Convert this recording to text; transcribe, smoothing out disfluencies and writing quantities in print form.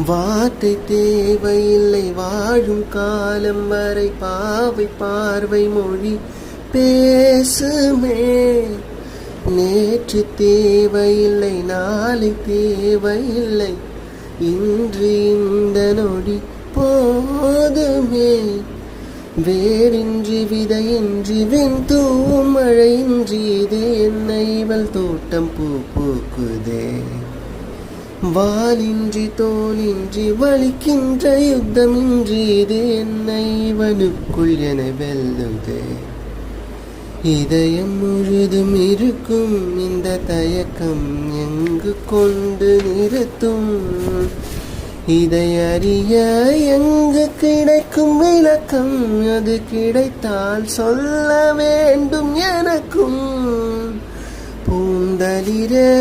வார்த்தை தேவையில்லை வாழும் காலம் வரை பாவை பார்வை மொழி பேசுமே. நேற்று தேவையில்லை நாளை தேவையில்லை இன்று இந்த நொடி போதுமே. வேரின்றி விதையின்றி வெண்தூவும் மழையின்றி இது என்ன இவள் தோட்டம் பூ பூக்குதே. வாலின்றி தோலின்றி வலிக்கின்ற யுத்தமின்றி இது என்ன இவனுக்குள் என வெல்லுதே. இதயம் முழுதும் இருக்கும் இந்த தயக்கம் எங்கு கொண்டு நிறுத்தும். இதை அறிய எங்கு கிடைக்கும் விளக்கம், அது கிடைத்தால் சொல்ல வேண்டும் எனக்கும். பூந்தளிரே